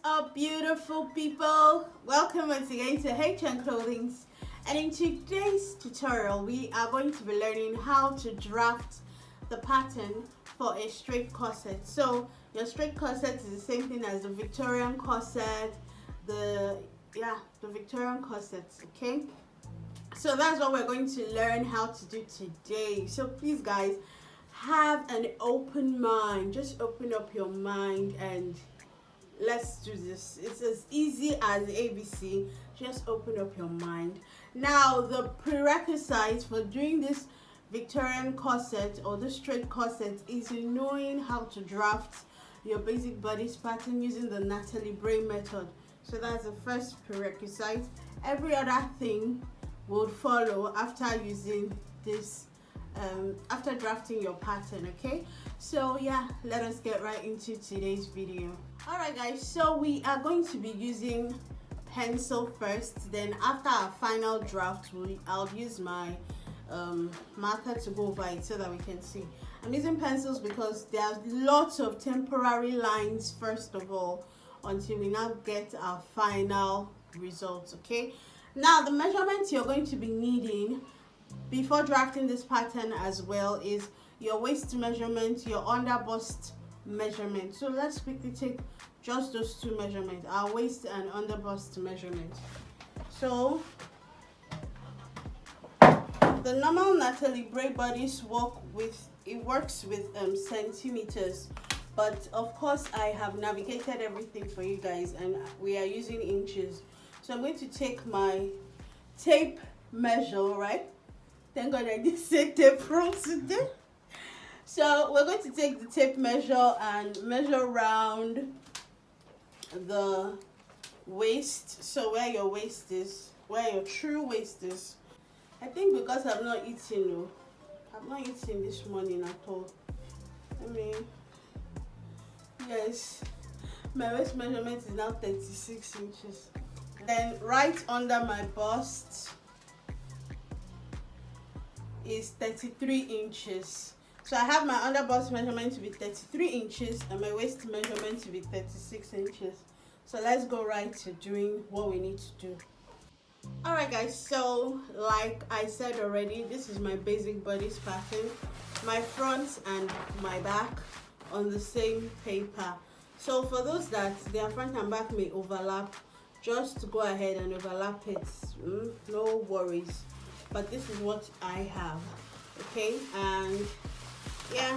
up, beautiful people? Welcome once again to HN Clothing, and in today's tutorial we are going to be learning how to draft the pattern for a straight corset. So your straight corset is the same thing as the Victorian corset, the Victorian corset, okay? So that's what we're going to learn how to do today. So please guys, have an open mind. Just open up your mind and let's do this. It's as easy as ABC. Just open up your mind. Now the prerequisites for doing this Victorian corset or the straight corset is knowing how to draft your basic bodice pattern using the Natalie Bray method. So that's the first prerequisite. Every other thing would follow after using this after drafting your pattern, okay? So yeah, let us get right into today's video. All right guys, so we are going to be using pencil first, then after our final draft I'll use my marker to go over it so that we can see. I'm using pencils because there's lots of temporary lines first of all until we now get our final results, okay? Now the measurements you're going to be needing before drafting this pattern as well is your waist measurement, your under bust measurement. So let's quickly take just those two measurements, our waist and under bust measurement. So the normal Natalie Bray bodice works with centimeters, but of course I have navigated everything for you guys and we are using inches. So I'm going to take my tape measure, right? Thank God I did say tape roll today. So we're going to take the tape measure and measure around the waist. So where your waist is, where your true waist is. I think because I've not eaten this morning at all. I mean, yes, my waist measurement is now 36 inches. Then right under my bust is 33 inches. So I have my under bust measurement to be 33 inches and my waist measurement to be 36 inches. So let's go right to doing what we need to do. Alright guys, so like I said already, this is my basic bodice pattern, my front and my back on the same paper. So for those that their front and back may overlap, just go ahead and overlap it, no worries. But this is what I have, okay? And yeah,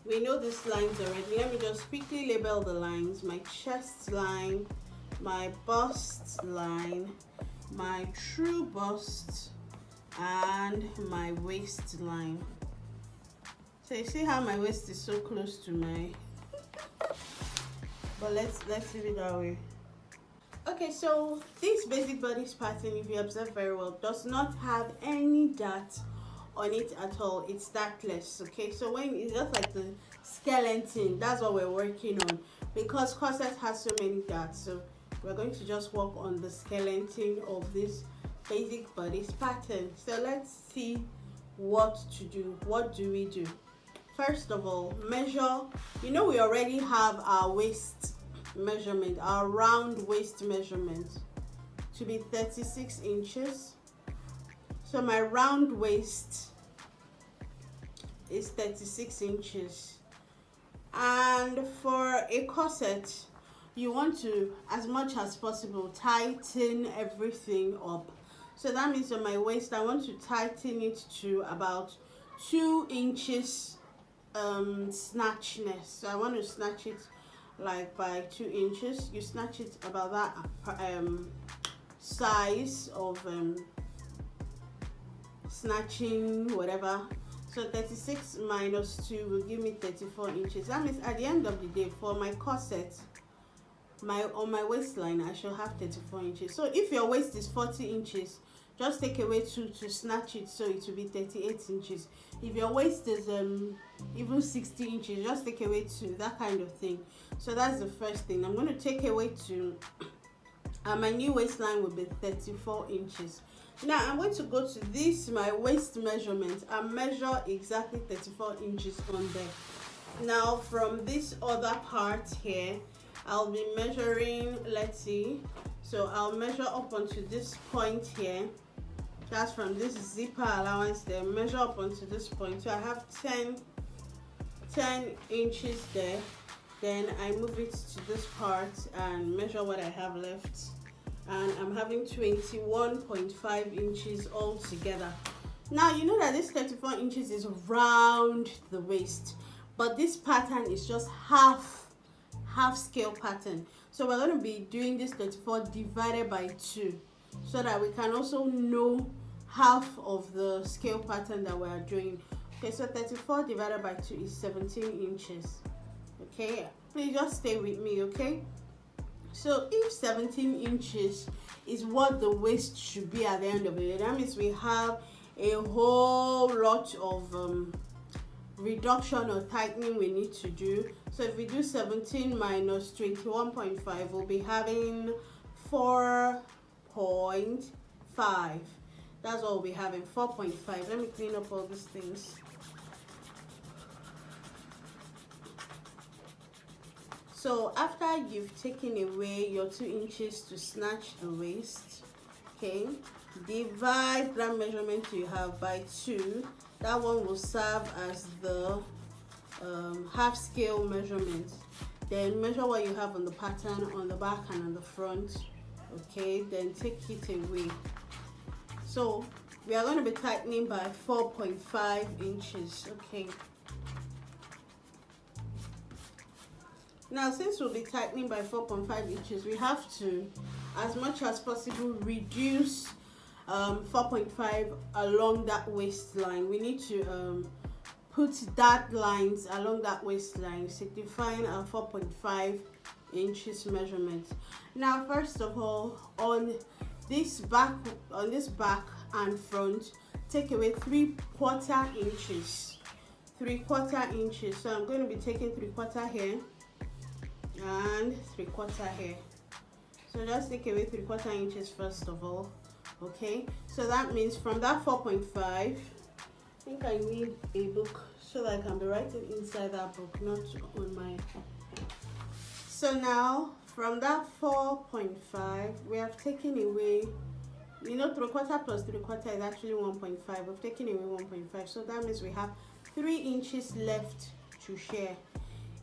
we know these lines already. Let me just quickly label the lines: my chest line, my bust line, my true bust, and my waist line. So you see how my waist is so close to my but let's leave it that way. Okay, so this basic bodice pattern, if you observe very well, does not have any dart on it at all. It's dartless, okay? So when it's just like the skeleton, that's what we're working on, because corset has so many darts. So we're going to just work on the skeleton of this basic bodice pattern. So let's see what to do. What do we do? First of all, measure. You know, we already have our waist measurement, our round waist measurement to be 36 inches. So my round waist is 36 inches. And for a corset, you want to, as much as possible, tighten everything up. So that means on my waist, I want to tighten it to about 2 inches snatchness. So I want to snatch it like by 2 inches. You snatch it about that size of snatching, whatever. So 36 minus 2 will give me 34 inches. That means at the end of the day, for my corset, on my waistline, I shall have 34 inches. So if your waist is 40 inches, just take away 2 to snatch it, so it will be 38 inches. If your waist is even 60 inches, just take away 2, that kind of thing. So that's the first thing. I'm going to take away 2, and my new waistline will be 34 inches. Now I'm going to go to this, my waist measurement, and measure exactly 34 inches on there. Now from this other part here, I'll be measuring, let's see, so I'll measure up onto this point here. That's from this zipper allowance there, measure up onto this point. So I have 10 inches there. Then I move it to this part and measure what I have left, and I'm having 21.5 inches all together. Now you know that this 34 inches is round the waist, but this pattern is just half scale pattern. So we're going to be doing this 34 divided by 2 so that we can also know half of the scale pattern that we are doing. Okay, so 34 divided by 2 is 17 inches. Okay, please just stay with me, okay? So if 17 inches is what the waist should be at the end of it, that means we have a whole lot of reduction or tightening we need to do. So if we do 17 minus 21.5, we'll be having 4.5. That's what we'll be having, 4.5. Let me clean up all these things. So after you've taken away your 2 inches to snatch the waist, okay, divide that measurement you have by 2. That one will serve as the half scale measurement. Then measure what you have on the pattern on the back and on the front. Okay, then take it away. So we are going to be tightening by 4.5 inches. Okay. Now, since we'll be tightening by 4.5 inches, we have to, as much as possible, reduce 4.5 along that waistline. We need to put dot lines along that waistline, signifying our 4.5 inches measurement. Now, first of all, on this back and front, take away 3/4 inches. 3/4 inches. So I'm going to be taking 3/4 here and 3/4 here. So just take away 3/4 inches first of all. Okay, so that means from that 4.5, I think I need a book so that I can be writing inside that book, not on my. So now from that 4.5, we have taken away, you know, 3/4 plus 3/4 is actually 1.5. We've taken away 1.5, so that means we have 3 inches left to share.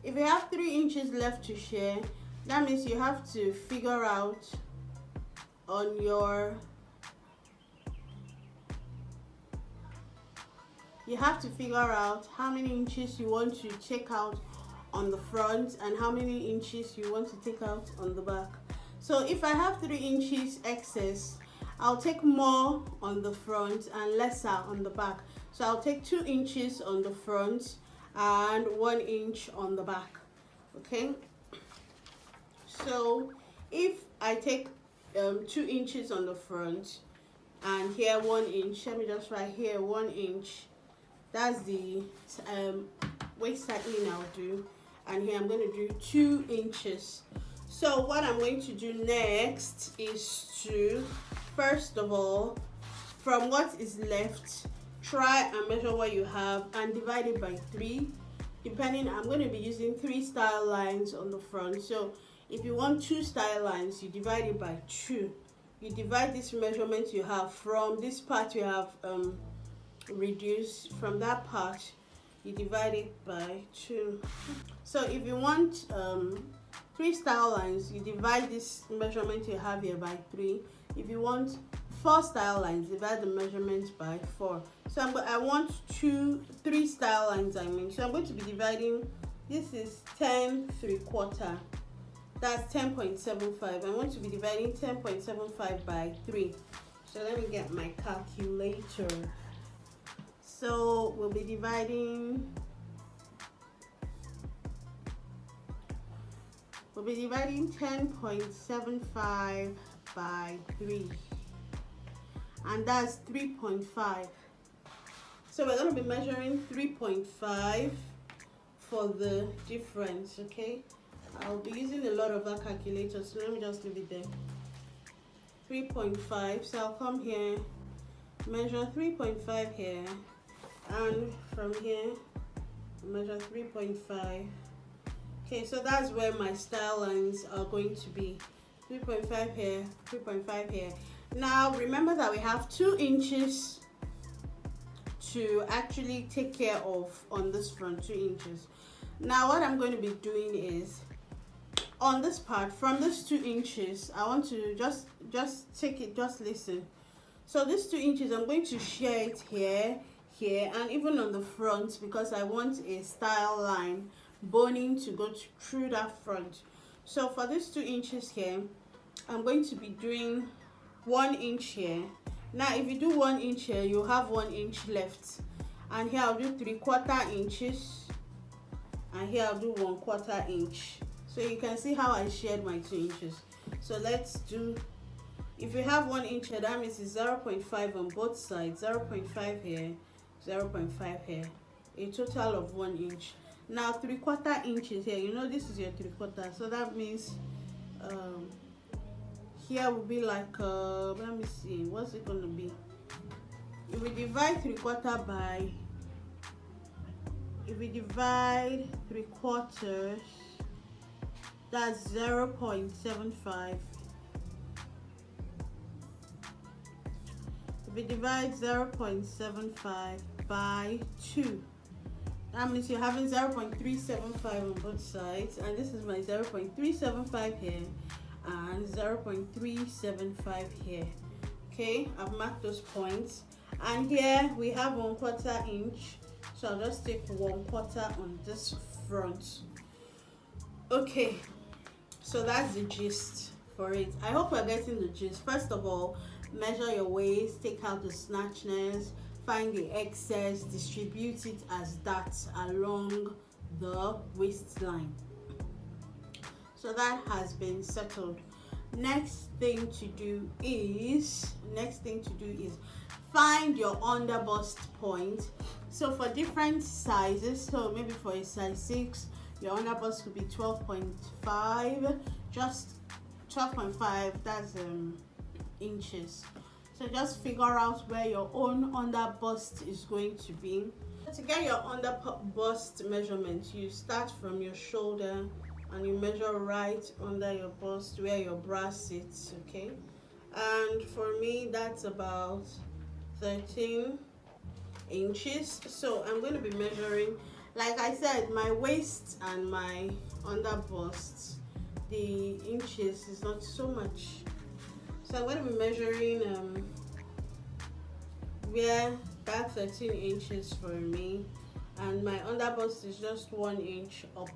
If you have 3 inches left to share, that means you have to figure out on your, how many inches you want to take out on the front and how many inches you want to take out on the back. So if I have 3 inches excess, I'll take more on the front and lesser on the back. So I'll take 2 inches on the front and 1 inch on the back. Okay, so if I take 2 inches on the front and here 1 inch, let me just write here 1 inch. That's the waist tightening I'll do, and here I'm going to do 2 inches. So what I'm going to do next is to, first of all, from what is left, try and measure what you have and divide it by 3. Depending, I'm going to be using 3 style lines on the front. So if you want 2 style lines, you divide it by 2. You divide this measurement you have from this part you have reduced, from that part you divide it by 2. So if you want 3 style lines, you divide this measurement you have here by 3. If you want 4 style lines, divide the measurement by 4. So I want 3 style lines, I mean. So I'm going to be dividing, this is 10 3/4. That's 10.75. I want to be dividing 10.75 by 3. So let me get my calculator. So we'll be dividing 10.75 by 3. And that's 3.5. So we're going to be measuring 3.5 for the difference, okay? I'll be using a lot of that calculator, so let me just leave it there. 3.5, so I'll come here, measure 3.5 here, and from here, measure 3.5. Okay, so that's where my style lines are going to be. 3.5 here, 3.5 here. Now remember that we have 2 inches to actually take care of on this front, 2 inches. Now what I'm going to be doing is, on this part, from this 2 inches, I want to just take it, just listen. So this 2 inches, I'm going to share it here, and even on the front, because I want a style line boning to go through that front. So for this 2 inches here, I'm going to be doing 1 inch here. Now if you do 1 inch here, you have 1 inch left, and here I'll do 3/4 inches, and here I'll do 1/4 inch. So you can see how I shared my 2 inches. So let's do, if you have 1 inch here, that means it's 0.5 on both sides, 0.5 here, 0.5 here, a total of 1 inch. Now 3/4 inches here, you know this is your 3/4, so that means here will be like let me see, what's it going to be? If we divide 3/4 by, if we divide 3/4, that's 0.75. If we divide 0.75 by 2, that means you're having 0.375 on both sides, and this is my 0.375 here and 0.375 here. Okay, I've marked those points, and here we have 1/4 inch, so I'll just take 1/4 on this front. Okay, so that's the gist for it. I hope you're getting the gist. First of all, measure your waist, take out the snatchness, find the excess, distribute it as that along the waistline. So that has been settled. Next thing to do is find your under bust point. So for different sizes, so maybe for a size 6, your under bust could be 12.5, just 12.5, that's inches. So just figure out where your own under bust is going to be. To get your under bust measurement, you start from your shoulder and you measure right under your bust where your bra sits, okay? And for me, that's about 13 inches. So I'm going to be measuring, like I said, my waist and my under bust, the inches is not so much. So I'm going to be measuring where that 13 inches for me, and my under bust is just 1 inch up.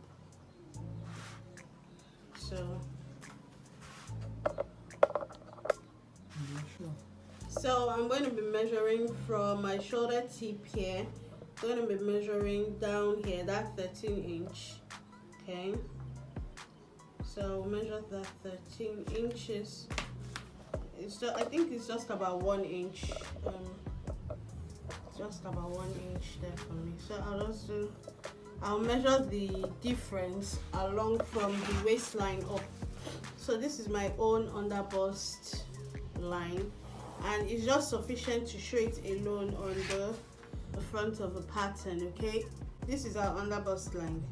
So I'm going to be measuring from my shoulder tip here. I'm going to be measuring down here, that 13 inch. Okay, so measure that 13 inches. It's just, I think it's just about 1 inch. Just about 1 inch there for me. So I'll measure the difference along from the waistline up. So this is my own under bust line, and it's just sufficient to show it alone on the front of the pattern. Okay, this is our under bust line.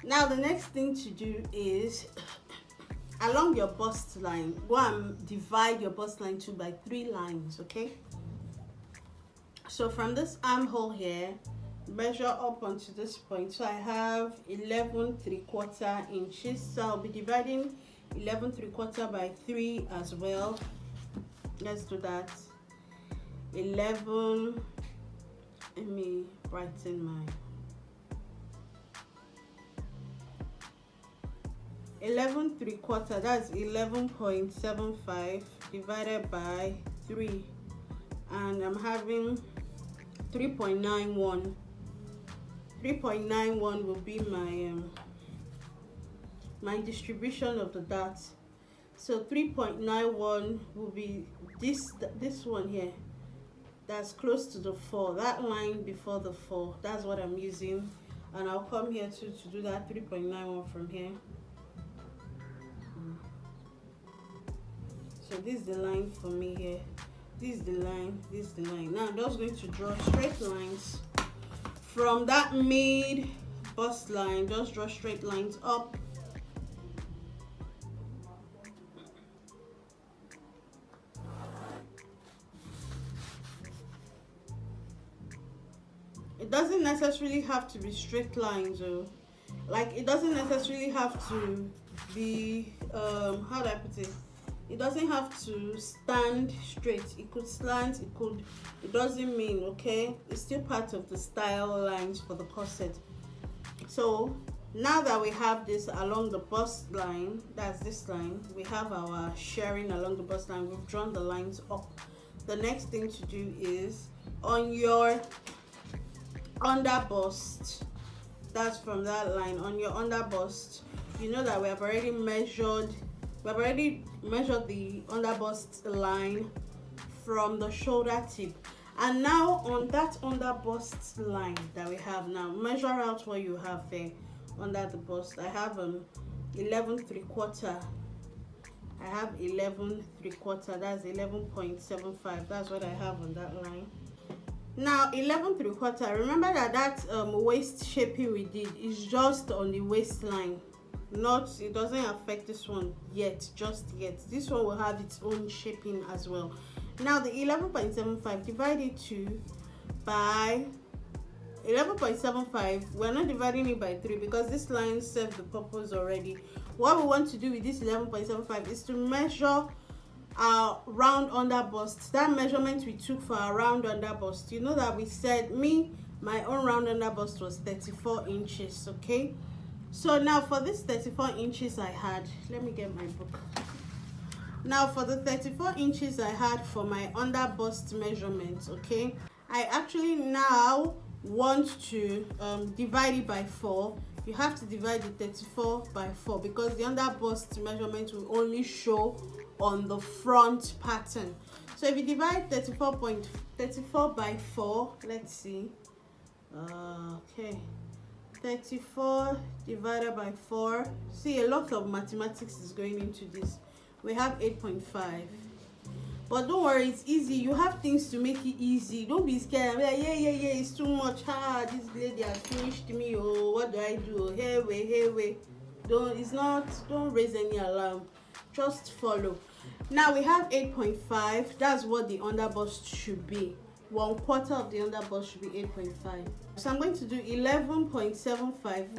Now the next thing to do is, along your bust line, go and divide your bust line by 3 lines. Okay, so from this armhole here, measure up onto this point. So I have 11 3/4 inches, so I'll be dividing 11 3/4 by 3 as well. Let's do that. 11, let me brighten my 11 3/4, that's 11.75 divided by 3, and I'm having 3.91. 3.91 will be my distribution of the dots. So 3.91 will be this one here, that's close to the 4, that line before the 4. That's what I'm using, and I'll come here to do that 3.91 from here. So this is the line for me here. This is the line, this is the line. Now I'm just going to draw straight lines from that mid bust line, just draw straight lines up. It doesn't necessarily have to be straight lines, or like it doesn't necessarily have to be how do I put it? It doesn't have to stand straight. It could slant, it doesn't mean, okay? It's still part of the style lines for the corset. So now that we have this along the bust line, that's this line, we have our sharing along the bust line, we've drawn the lines up. The next thing to do is on your under bust, that's from that line, on your under bust, you know that we have already measured the under bust line from the shoulder tip. And now on that under bust line that we have now, measure out what you have there under the bust. I have 11.75. I have 11.75. That's 11.75. That's what I have on that line. Now 11.75. Remember that waist shaping we did is just on the waistline. It doesn't affect this one yet, just yet. This one will have its own shaping as well. Now the 11.75 divided by 11.75, we're not dividing it by 3 because this line serves the purpose already. What we want to do with this 11.75 is to measure our round under bust. That measurement we took for our round under bust, you know that we said my own round under bust was 34 inches, okay? So now for this 34 inches I had, let me get my book. Now for the 34 inches I had for my under bust measurements, okay, I actually now want to divide it by 4. You have to divide the 34 by 4 because the under bust measurement will only show on the front pattern. So if you divide 34 by 4, let's see, okay, 34 divided by 4, see, a lot of mathematics is going into this. We have 8.5, but don't worry, it's easy. You have things to make it easy. Don't be scared. I'm like, yeah, it's too much. This lady has finished me. Oh, what do I do? Hey wait. Don't raise any alarm, just follow. Now we have 8.5. That's what the under bust should be. 1/4 of the under bust should be 8.5. So I'm going to do 11.75,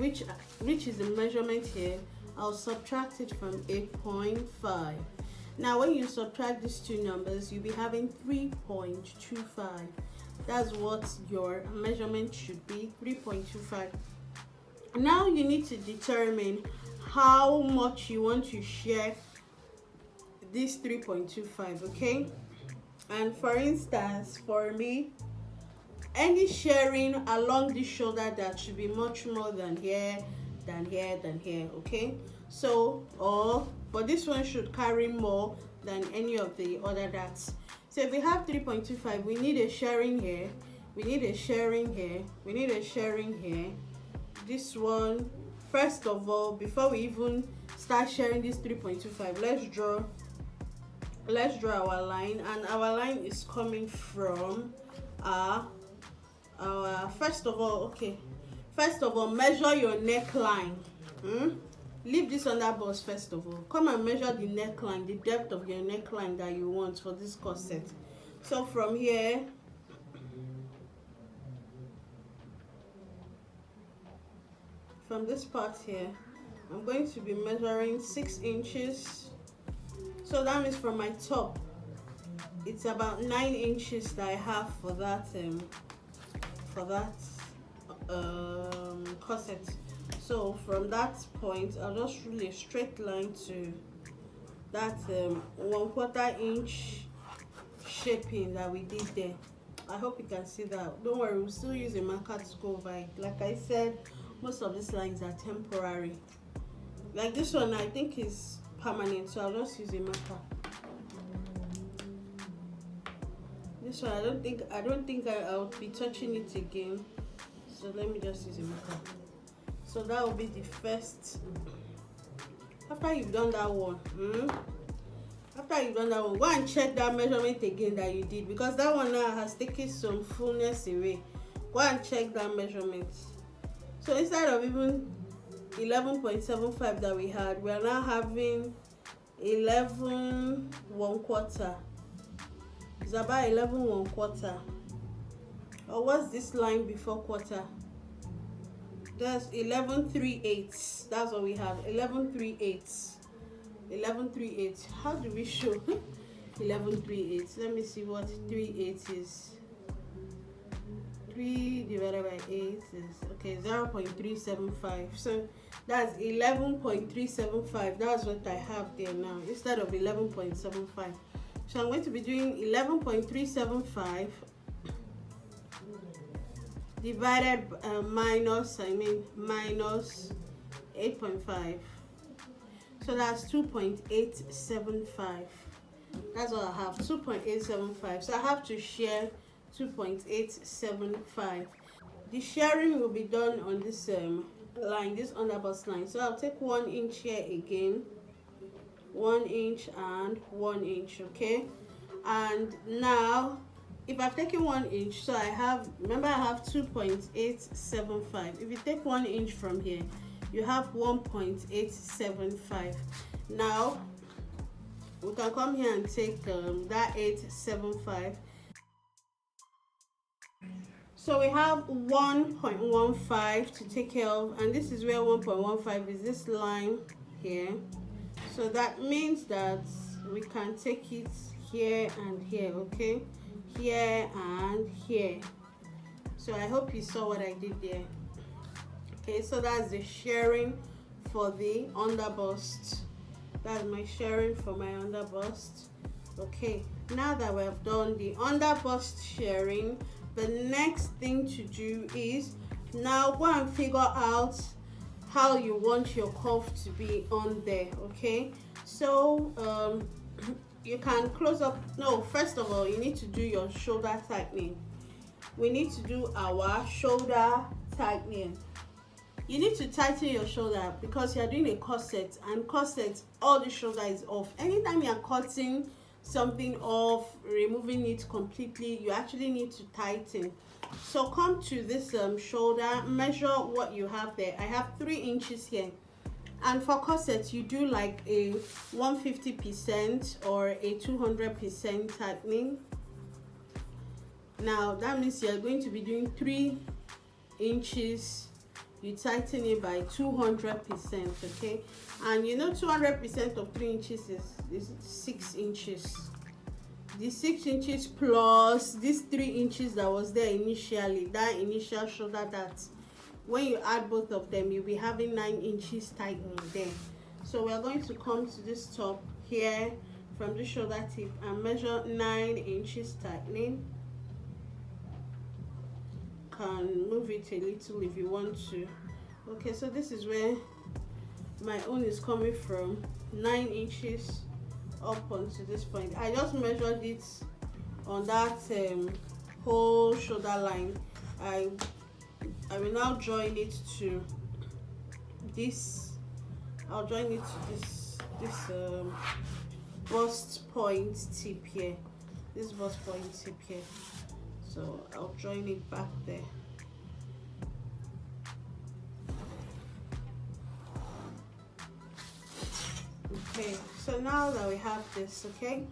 which is the measurement here. I'll subtract it from 8.5. Now when you subtract these two numbers, you'll be having 3.25. That's what your measurement should be, 3.25. Now you need to determine how much you want to share this 3.25, okay? And for instance, for me, any sharing along the shoulder that should be much more than here, okay? So, but this one should carry more than any of the other dots. So if we have 3.25, we need a sharing here, we need a sharing here, we need a sharing here. This one, first of all, before we even start sharing this 3.25, let's draw our line, and our line is coming from our first of all, measure your neckline. Leave this under bust first of all. Come and measure the neckline, the depth of your neckline that you want for this corset. So from here, from this part here, I'm going to be measuring 6 inches. So that means from my top, it's about 9 inches that I have for that corset. So from that point, I'll just rule a straight line to that 1/4 inch shaping that we did there. I hope you can see that. Don't worry, we'll still use a marker to go over it. Like I said, most of these lines are temporary. Like this one, I think is permanent, so I'll just use a marker. This one, I don't think I'll be touching it again. So let me just use a marker. So that will be the first. After you've done that one, go and check that measurement again that you did, because that one now has taken some fullness away. Go and check that measurement. So instead of even 11.75 that we had, we are now having 11 1/4. It's about 11 1/4. Or what's this line before quarter? That's 11 3/8. That's what we have. 11 3/8. 11 3/8. How do we show 11 3/8? Let me see what 3/8 is. 3 divided by 8 is okay, 0.375. So that's 11.375. That's what I have there now instead of 11.75. So I'm going to be doing 11.375 divided minus 8.5. So that's 2.875. That's what I have, 2.875. So I have to share 2.875. The sharing will be done on this line, this underbust line. So I'll take 1 inch here again, 1 inch and 1 inch, okay? And now if I've taken 1 inch, so I have, remember I have 2.875. If you take 1 inch from here, you have 1.875. Now we can come here and take that 875. So we have 1.15 to take care of, and this is where 1.15 is this line here. So that means that we can take it here and here, okay? Here and here. So I hope you saw what I did there. Okay, so that's the sharing for the underbust. That's my sharing for my underbust. Okay, now that we have done the underbust sharing, the next thing to do is now go and figure out how you want your cuff to be on there. Okay, so you can close up. No, first of all, you need to do your shoulder tightening. We need to do our shoulder tightening. You need to tighten your shoulder because you're doing a corset, and corset, all the shoulder is off. Anytime you're cutting something off, removing it completely, you actually need to tighten. So come to this shoulder, measure what you have there. I have 3 inches here. And for corset, you do like a 150% or a 200% tightening. Now that means you're going to be doing 3 inches. You tighten it by 200%, okay? And you know 200% of 3 inches is 6 inches. The 6 inches plus this 3 inches that was there initially, that initial shoulder, that when you add both of them, you'll be having 9 inches tightening there. So we are going to come to this top here from the shoulder tip and measure 9 inches tightening. Can move it a little if you want to. Okay, so this is where my own is coming from, 9 inches up onto this point. I just measured it on that whole shoulder line. I will now join it to this. I'll join it to this bust point tip here. This bust point tip here. So I'll join it back there. Okay, so now that we have this, okay,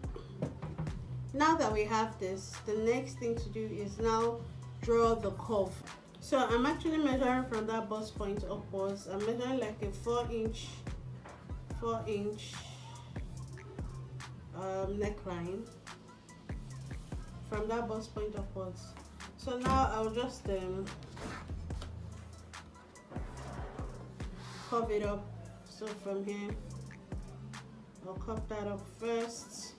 now that we have this, the next thing to do is now draw the curve. So I'm actually measuring from that bust point upwards. I'm measuring like a 4 inch neckline from that bust point upwards. So now I'll just curve it up. So from here, I'll curve that up first.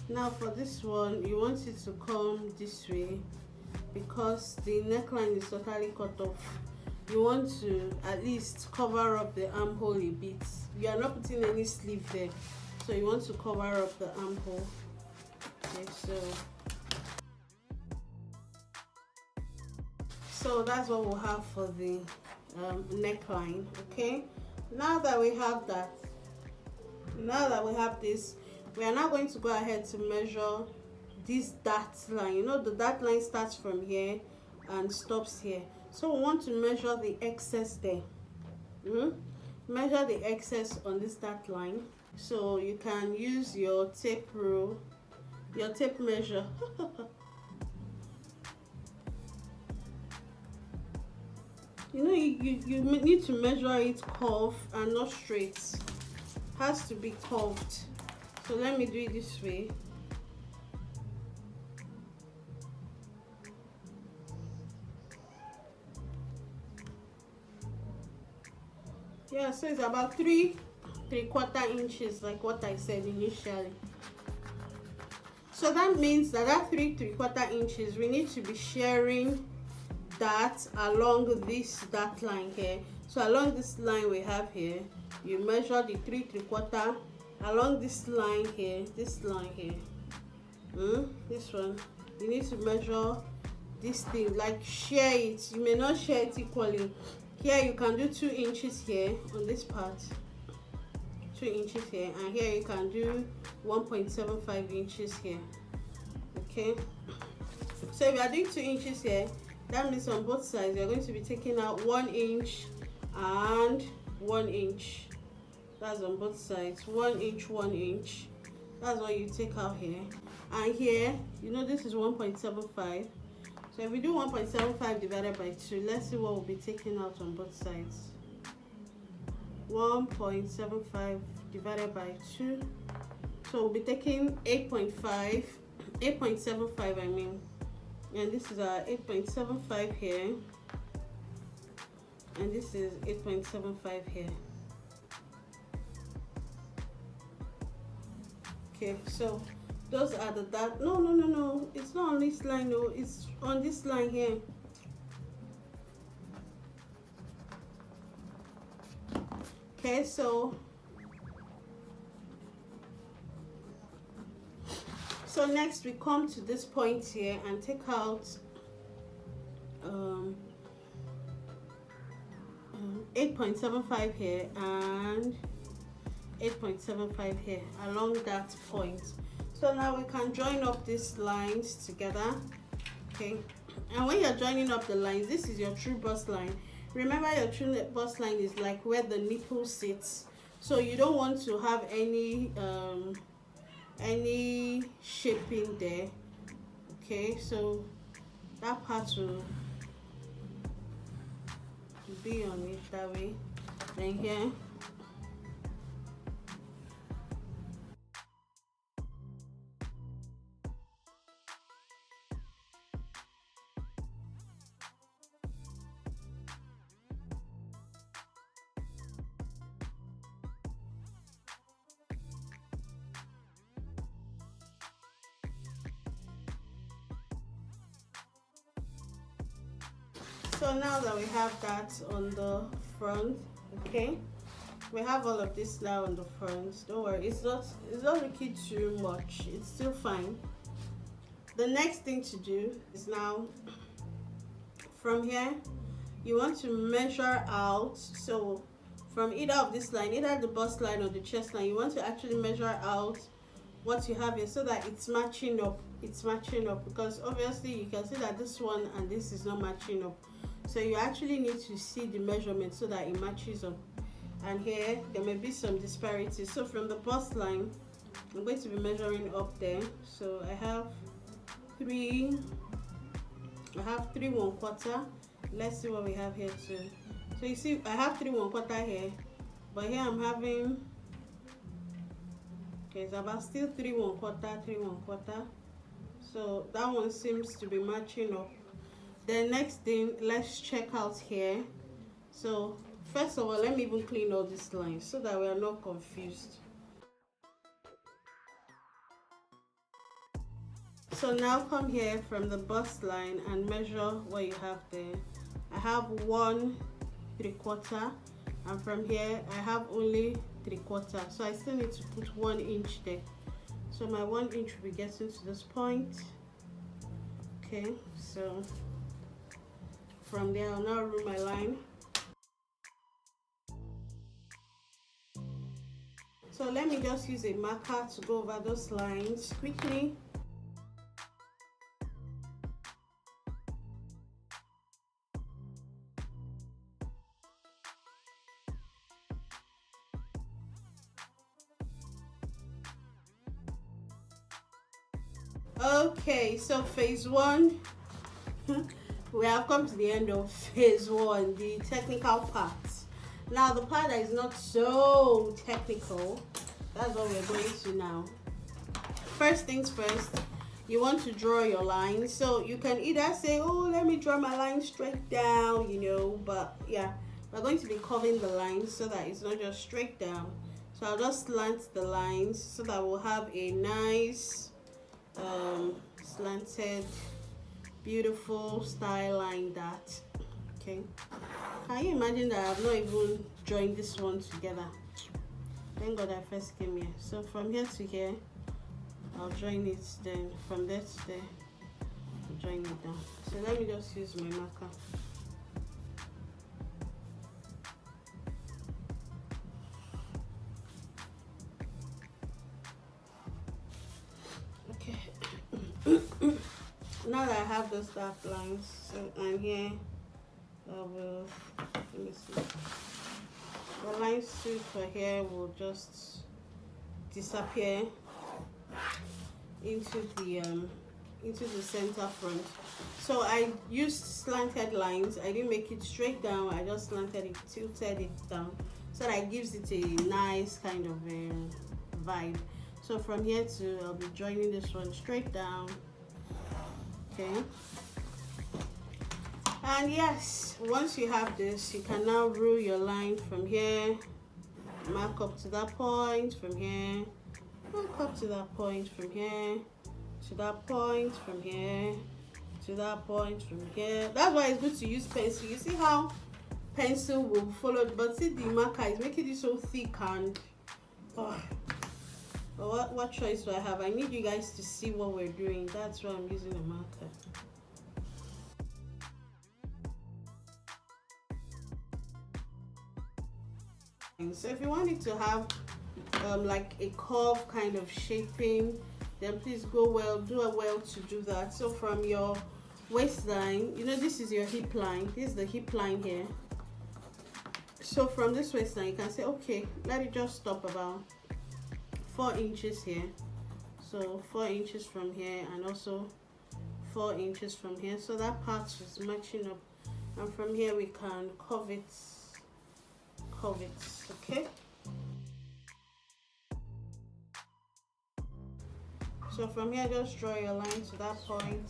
Now for this one, you want it to come this way because the neckline is totally cut off. You want to at least cover up the armhole a bit. You are not putting any sleeve there, so you want to cover up the armhole. Okay, so that's what we'll have for the neckline. Okay, now that we have that, now that we have this, we are now going to go ahead to measure this dart line. You know, the dart line starts from here and stops here, so we want to measure the excess there. Measure the excess on this dart line. So you can use your tape rule, your tape measure. You know, you need to measure it curved and not straight. It has to be curved. So let me do it this way. Yeah, so it's about 3/4 inches, like what I said initially. So that means that 3/4 inches, we need to be sharing that along this dart line here. So along this line we have here, you measure the 3/4 along this line here, this line here. This one, you need to measure this thing, like share it. You may not share it equally. Here you can do 2 inches here on this part, 2 inches here, and here you can do 1.75 inches here. Okay, so if you are doing 2 inches here, that means on both sides you're going to be taking out 1 inch and 1 inch. That's on both sides, 1 inch, 1 inch. That's what you take out here. And here, you know, this is 1.75. So if we do 1.75 divided by 2, let's see what will be taken out on both sides. 1.75 divided by 2. So we'll be taking 8.75 I mean. And this is our 8.75 here. And this is 8.75 here. Okay, so those are the dart. No, it's not on this line, no, it's on this line here. Okay, so next we come to this point here and take out 8.75 here and 8.75 here along that point. So now we can join up these lines together. Okay, and when you're joining up the lines, this is your true bust line. Remember, your true bust line is like where the nipple sits, so you don't want to have any shaping there. Okay, so that part will be on it that way. Then here, so now that we have that on the front, okay, we have all of this now on the front. Don't worry, it's not looking too much, it's still fine. The next thing to do is now from here you want to measure out. So from either of this line, either the bust line or the chest line, you want to actually measure out what you have here so that it's matching up. It's matching up, because obviously you can see that this one and this is not matching up. So you actually need to see the measurement so that it matches up. And here there may be some disparities. So from the bust line, I'm going to be measuring up there. So I have 3 1/4. Let's see what we have here too. So you see, I have 3 1/4 here, but here I'm having, okay, it's about still 3 1/4, 3 1/4. So that one seems to be matching up. The next thing, let's check out here. So first of all, let me even clean all these lines so that we are not confused. So now come here from the bust line and measure what you have there. I have 1 3/4, and from here I have only 3/4, so I still need to put 1 inch there. So my 1 inch will be getting to this point. Okay, so from there I'll now rule my line. So let me just use a marker to go over those lines quickly. Okay, so phase one, we have come to the end of phase one, the technical part. Now the part that is not so technical, that's what we're going to now. First things first, you want to draw your lines. So you can either say, oh, let me draw my line straight down, you know, but yeah, we're going to be curving the lines so that it's not just straight down. So I'll just slant the lines so that we'll have a nice slanted, beautiful style line that. Okay, can you imagine that I've not even joined this one together? Thank God I first came here. So from here to here, I'll join it, then from there to there, I'll join it down. So let me just use my marker. Now that I have those dark lines, so I'm here, I will, let me see, the lines too for here will just disappear into the center front. So I used slanted lines. I didn't make it straight down, I just slanted it, tilted it down, so that it gives it a nice kind of vibe. So from here to, I'll be joining this one straight down. Okay, and yes, once you have this, you can now rule your line from here, mark up to that point, from here, mark up to that point, from here, to that point, from here, to that point, from here. That's why it's good to use pencil. You see how pencil will follow, but see the marker is making it so thick and what choice do I have? I need you guys to see what we're doing. That's why I'm using a marker. So if you want it to have like a curve kind of shaping, then please do well to do that. So from your waistline, you know, this is your hip line, this is the hip line here. So from this waistline, you can say, okay, let it just stop about 4 inches here. So 4 inches from here, and also 4 inches from here, so that part is matching up, and from here we can curve it, okay. So from here, just draw your line to that point.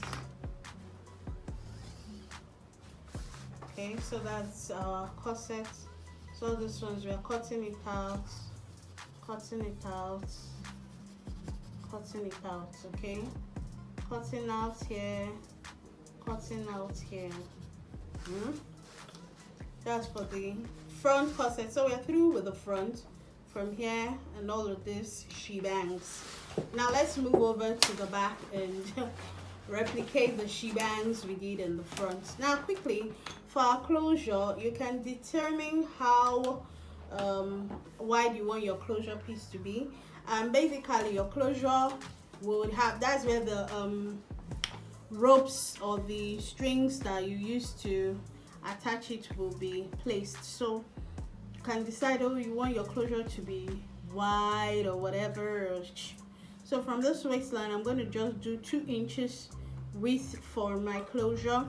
Okay, so that's our corset. So this ones, we are cutting it out, cutting it out, cutting it out, okay? Cutting out here, cutting out here. That's for the front corset. So we're through with the front from here and all of this shebangs. Now let's move over to the back and replicate the shebangs we did in the front. Now quickly, for our closure, you can determine how wide you want your closure piece to be, and basically your closure would have, that's where the ropes or the strings that you use to attach it will be placed. So you can decide, oh, you want your closure to be wide or whatever. So from this waistline, I'm going to just do 2 inches width for my closure.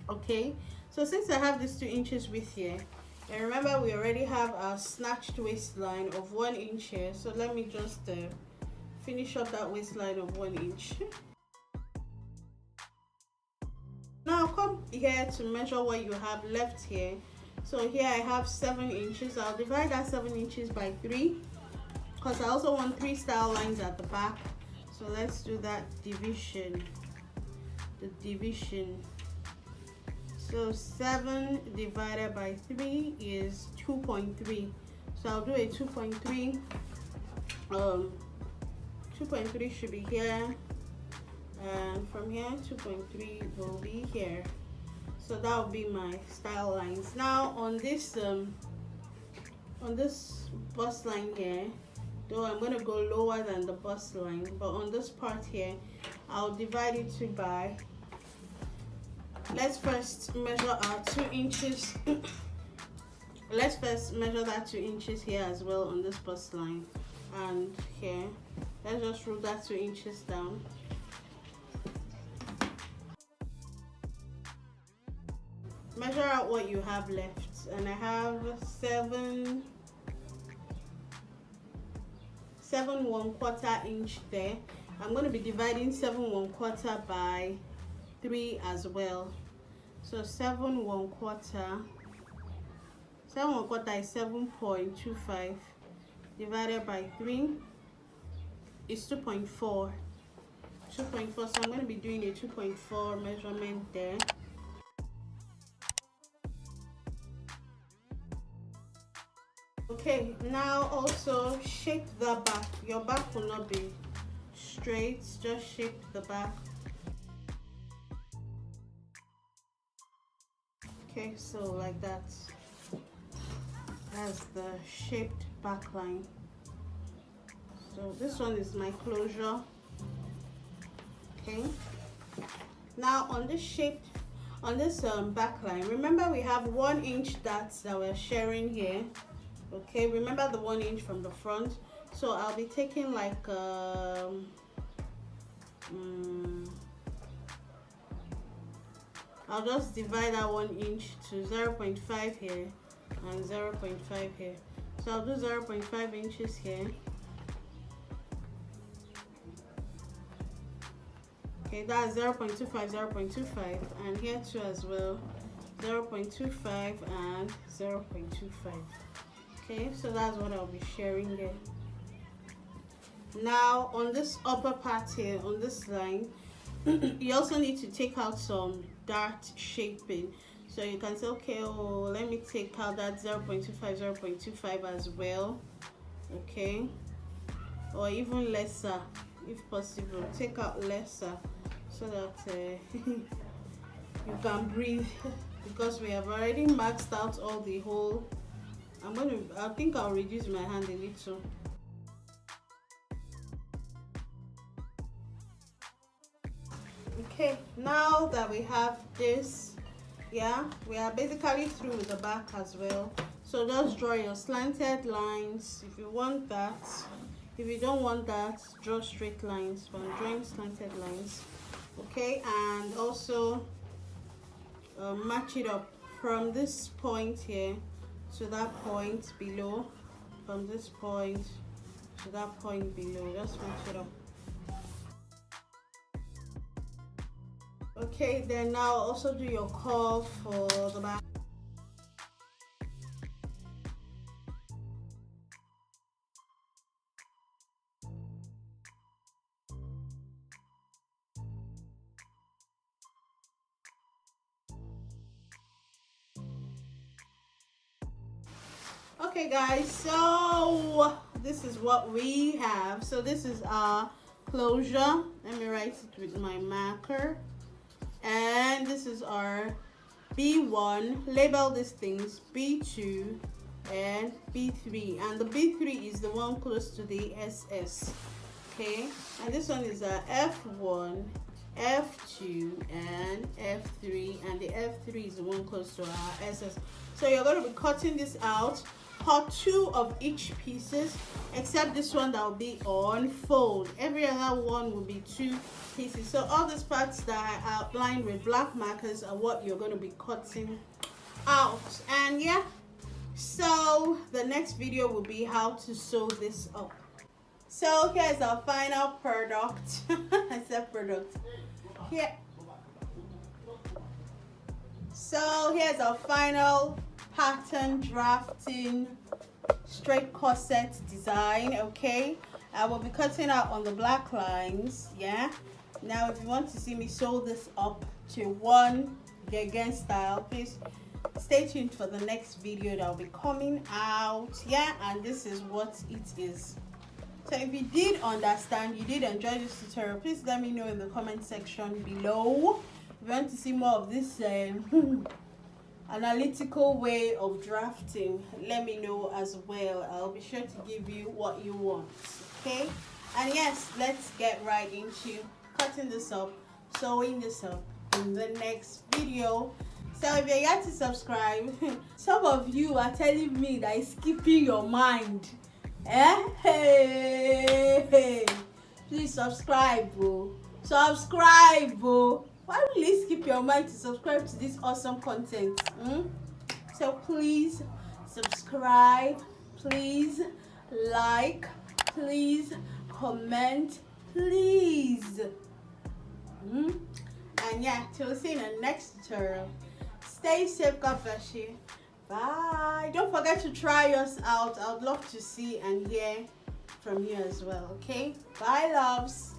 Okay, so since I have this 2 inches width here, and remember we already have our snatched waistline of 1 inch here, so let me just finish up that waistline of 1 inch. Now come here to measure what you have left here. So here I have 7 inches. I'll divide that 7 inches by 3, because I also want 3 style lines at the back. So let's do that division, the division. So 7 divided by 3 is 2.3. So I'll do a 2.3. 2.3 should be here, and from here 2.3 will be here. So that will be my style lines. Now on this bust line here, though I'm going to go lower than the bust line, but on this part here I'll divide it to by, let's first measure our 2 inches. Let's first measure that 2 inches here as well on this bust line, and here let's just roll that 2 inches down. Measure out what you have left, and I have 7 1/4 inch there. I'm going to be dividing 7 1/4 by 3 as well. So 7 1/4 is 7.25 divided by 3 is 2.4. So I'm going to be doing a 2.4 measurement there. Okay, now also shape the back. Your back will not be straight, just shape the back. Okay, so like that. That's the shaped back line. So this one is my closure. Okay, now on this back line, remember we have 1 inch that we're sharing here. Okay, remember the 1 inch from the front. So I'll be taking like I'll just divide that 1 inch to 0.5 here and 0.5 here. So I'll do 0.5 inches here. Okay, that's 0.25, 0.25, and here too as well, 0.25 and 0.25. Okay, so that's what I'll be sharing there. Now on this upper part here, on this line, you also need to take out some dart shaping. So you can say, okay, oh, let me take out that 0.25, 0.25 as well. Okay, or even lesser if possible. Take out lesser so that you can breathe, because we have already maxed out all the whole. I think I'll reduce my hand a little. Okay, now that we have this, yeah, we are basically through with the back as well. So just draw your slanted lines if you want that. If you don't want that, draw straight lines. But I'm drawing slanted lines. Okay, and also match it up from this point here to that point below, from this point to that point below. Just match it up. Okay, then now also do your curve for the back. Okay guys, so this is what we have. So this is our closure. Let me write it with my marker. And this is our B1. Label these things B2 and B3, and the B3 is the one close to the SS. Okay, and this one is a F1, F2 and F3, and the F3 is the one close to our SS. So you're going to be cutting this out. Cut 2 of each pieces, except this one that will be on fold. Every other one will be 2 pieces. So all these parts that I outlined with black markers are what you're going to be cutting out. And yeah, so the next video will be how to sew this up. So here's our final product. I said product. Here. So here's our final pattern drafting straight corset design. Okay, I will be cutting out on the black lines. Yeah, now if you want to see me sew this up to one again style, please stay tuned for the next video that will be coming out. Yeah, and this is what it is. So if you did understand, you did enjoy this tutorial, please let me know in the comment section below. If you want to see more of this analytical way of drafting, let me know as well. I'll be sure to give you what you want. Okay, and yes, let's get right into cutting this up, sewing this up in the next video. So if you're yet to subscribe, some of you are telling me that it's skipping your mind. Hey, please subscribe, bro. Subscribe, bro. Why will it skip your mind to subscribe to this awesome content? So please subscribe, please like, please comment, please. And yeah, till see you in the next tutorial. Stay safe, God bless you. Bye. Don't forget to try us out. I'd love to see and hear from you as well. Okay, bye loves.